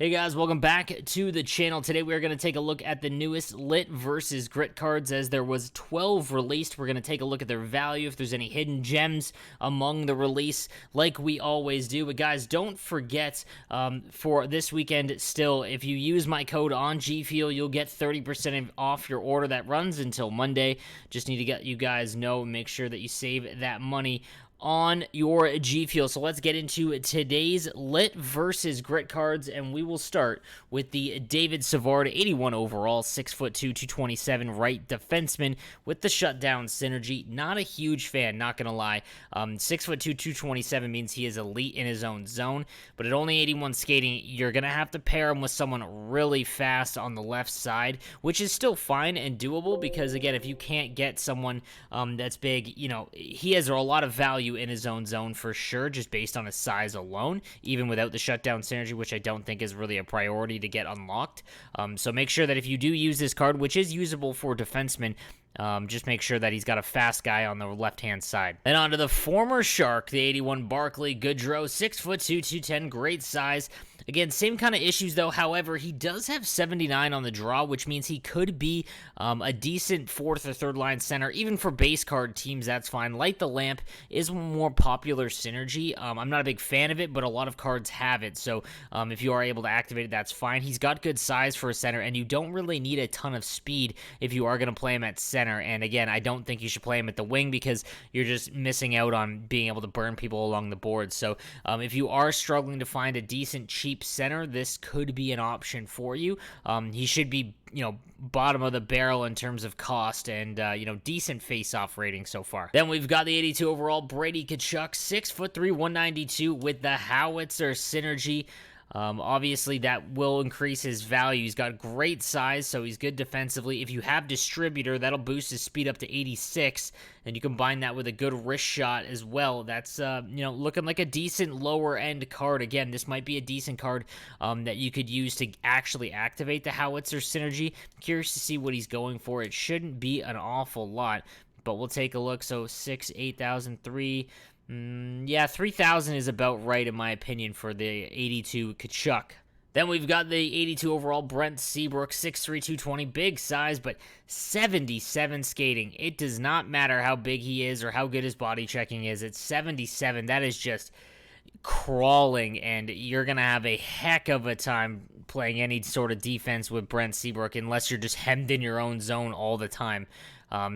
Hey guys, welcome back to the channel. Today we're going to take a look at the newest Lit versus Grit cards, as there was 12 released. We're going to take a look at their value, if there's any hidden gems among the release, like we always do. But guys, don't forget, for this weekend still, if you use my code on G Fuel, you'll get 30% off your order. That runs until Monday. Just need to get you guys know, make sure that you save that money on your G Fuel. So let's get into today's Lit versus Grit cards, and we will start with the David Savard, 81 overall, 6'2", 227 right defenseman with the shutdown synergy. Not a huge fan, not gonna lie. 6'2", 227 means he is elite in his own zone, but at only 81 skating, you're gonna have to pair him with someone really fast on the left side, which is still fine and doable, because again, if you can't get someone that's big, you know, he has a lot of value in his own zone for sure, just based on his size alone, even without the shutdown synergy, which I don't think is really a priority to get unlocked. So make sure that if you do use this card, which is usable for defensemen, just make sure that he's got a fast guy on the left-hand side. Then on to the former Shark, the 81 Barkley Goodrow, 6'2", 210, great size. Again, same kind of issues though. However, he does have 79 on the draw, which means he could be a decent fourth or third line center. Even for base card teams, that's fine. Light the Lamp is a more popular synergy. I'm not a big fan of it, but a lot of cards have it. So if you are able to activate it, that's fine. He's got good size for a center, and you don't really need a ton of speed if you are going to play him at center. And again, I don't think you should play him at the wing, because you're just missing out on being able to burn people along the board. So if you are struggling to find a decent, cheap center, this could be an option for you. He should be, you know, bottom of the barrel in terms of cost and, you know, decent face-off rating so far. Then we've got the 82 overall Brady Tkachuk, 6'3", 192 with the Howitzer synergy. Obviously, that will increase his value. He's got great size, so he's good defensively. If you have Distributor, that'll boost his speed up to 86, and you combine that with a good wrist shot as well. That's, you know, looking like a decent lower-end card. Again, this might be a decent card that you could use to actually activate the Howitzer synergy. I'm curious to see what he's going for. It shouldn't be an awful lot, but we'll take a look. So 6, 8,003... yeah, 3,000 is about right in my opinion for the 82 Tkachuk. Then we've got the 82 overall Brent SEABROOK, 6'3", 220, big size, but 77 skating. It does not matter how big he is or how good his body checking is. It's 77. That is just crawling, and you're going to have a heck of a time playing any sort of defense with Brent SEABROOK unless you're just hemmed in your own zone all the time.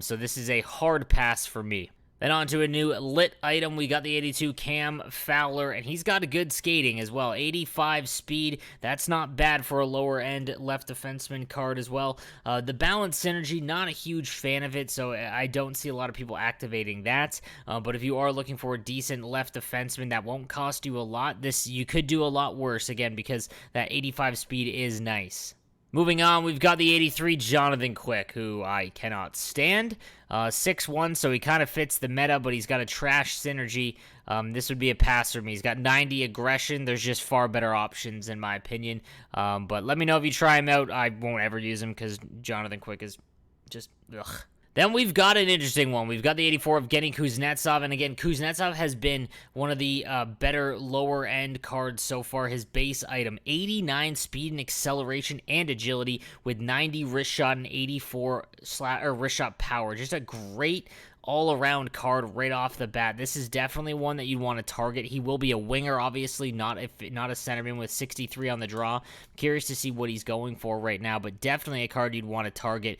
So this is a hard pass for me. Then on to a new Lit item. We got the 82 Cam Fowler, and he's got a good skating as well. 85 speed. That's not bad for a lower-end left defenseman card as well. The balance synergy, not a huge fan of it, so I don't see a lot of people activating that. But if you are looking for a decent left defenseman that won't cost you a lot, you could do a lot worse, again, because that 85 speed is nice. Moving on, we've got the 83 Jonathan Quick, who I cannot stand. 6'1", so he kind of fits the meta, but he's got a trash synergy. This would be a pass for me. He's got 90 aggression. There's just far better options, in my opinion. But let me know if you try him out. I won't ever use him, because Jonathan Quick is just, ugh. Then we've got an interesting one. We've got the 84 of Evgeny Kuznetsov, and again, Kuznetsov has been one of the better lower-end cards so far. His base item, 89 speed and acceleration and agility with 90 wrist shot and 84 wrist shot power. Just a great all-around card right off the bat. This is definitely one that you want to target. He will be a winger, obviously, not a centerman with 63 on the draw. Curious to see what he's going for right now, but definitely a card you'd want to target.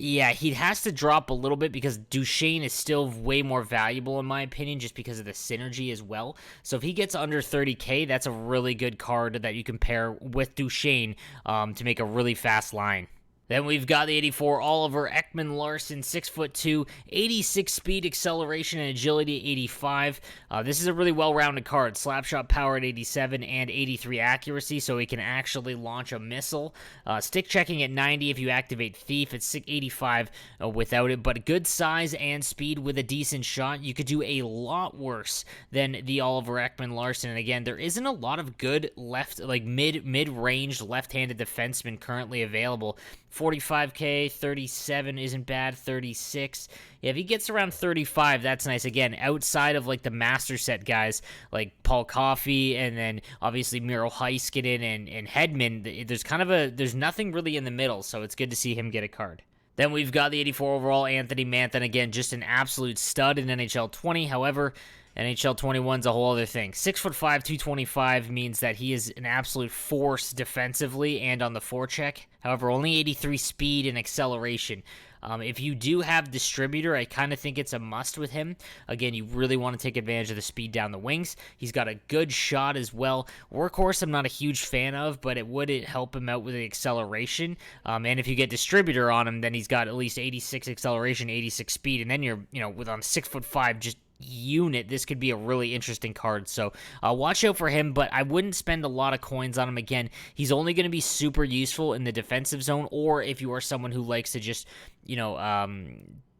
Yeah, he has to drop a little bit because Duchesne is still way more valuable in my opinion, just because of the synergy as well. So if he gets under 30k, that's a really good card that you can pair with Duchesne to make a really fast line. Then we've got the 84 Oliver Ekman-Larsson, 6'2", 86 speed, acceleration, and agility, 85. This is a really well-rounded card. Slapshot power at 87 and 83 accuracy, so he can actually launch a missile. Stick checking at 90 if you activate Thief. It's 85 without it, but good size and speed with a decent shot. You could do a lot worse than the Oliver Ekman-Larsson. And again, there isn't a lot of good left, like mid-range left-handed defensemen currently available 45K, 37 isn't bad, 36. Yeah, if he gets around 35, that's nice. Again, outside of like the master set guys like Paul Coffey and then obviously Miro Heiskanen and Hedman, there's nothing really in the middle, so it's good to see him get a card. Then we've got the 84 overall Anthony Mantha, and again, just an absolute stud in NHL 20. However, NHL 21's a whole other thing. 6'5", 225 means that he is an absolute force defensively and on the forecheck. However, only 83 speed and acceleration. If you do have distributor, I kind of think it's a must with him. Again, you really want to take advantage of the speed down the wings. He's got a good shot as well. Workhorse, I'm not a huge fan of, but it would help him out with the acceleration. And if you get distributor on him, then he's got at least 86 acceleration, 86 speed, and then you're, with on 6'5", just unit, this could be a really interesting card. So watch out for him, but I wouldn't spend a lot of coins on him. Again, he's only going to be super useful in the defensive zone, or if you are someone who likes to just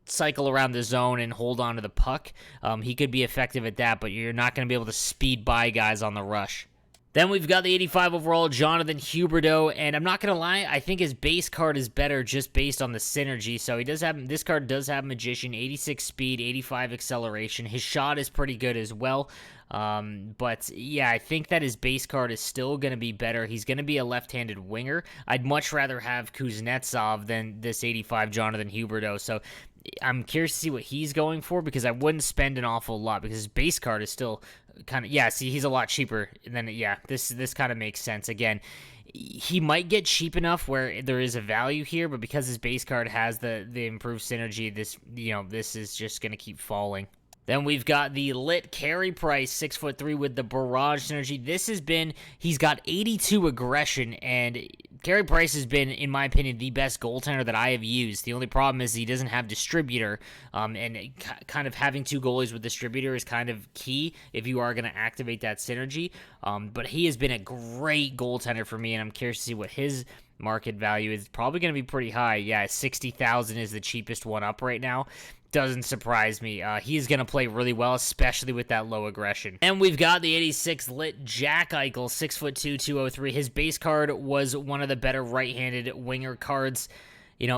cycle around the zone and hold on to the puck, he could be effective at that, but you're not going to be able to speed by guys on the rush. Then we've got the 85 overall Jonathan Huberdeau, and I'm not going to lie, I think his base card is better just based on the synergy. So this card does have Magician, 86 speed, 85 acceleration. His shot is pretty good as well. But yeah, I think that his base card is still going to be better. He's going to be a left-handed winger. I'd much rather have Kuznetsov than this 85 Jonathan Huberdeau. So I'm curious to see what he's going for, because I wouldn't spend an awful lot, because his base card is still kind of, he's a lot cheaper. And then, this kind of makes sense. Again, he might get cheap enough where there is a value here, but because his base card has the improved synergy, this is just going to keep falling. Then we've got the lit Carey Price, 6'3" with the barrage synergy. He's got 82 aggression, and Carey Price has been, in my opinion, the best goaltender that I have used. The only problem is he doesn't have distributor, and kind of having two goalies with distributor is kind of key if you are going to activate that synergy. But he has been a great goaltender for me, and I'm curious to see what his market value is. Probably going to be pretty high. Yeah, 60,000 is the cheapest one up right now. Doesn't surprise me. He's going to play really well, especially with that low aggression. And we've got the 86 lit Jack Eichel, 6'2", 203. His base card was one of the better right-handed winger cards.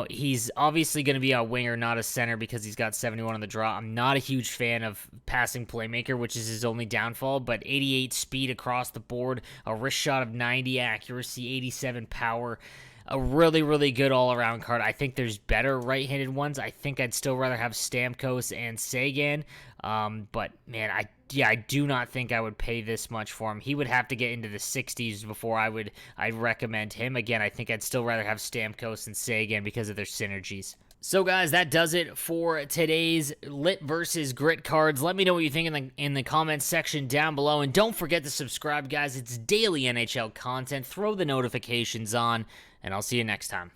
He's obviously going to be a winger, not a center, because he's got 71 on the draw. I'm not a huge fan of passing playmaker, which is his only downfall, but 88 speed across the board, a wrist shot of 90, accuracy, 87 power. A really, really good all-around card. I think there's better right-handed ones. I think I'd still rather have Stamkos and Sagan. But, man, I do not think I would pay this much for him. He would have to get into the 60s before I'd recommend him. Again, I think I'd still rather have Stamkos and Sagan because of their synergies. So, guys, that does it for today's Lit versus Grit cards. Let me know what you think in the comments section down below. And don't forget to subscribe, guys. It's daily NHL content. Throw the notifications on, and I'll see you next time.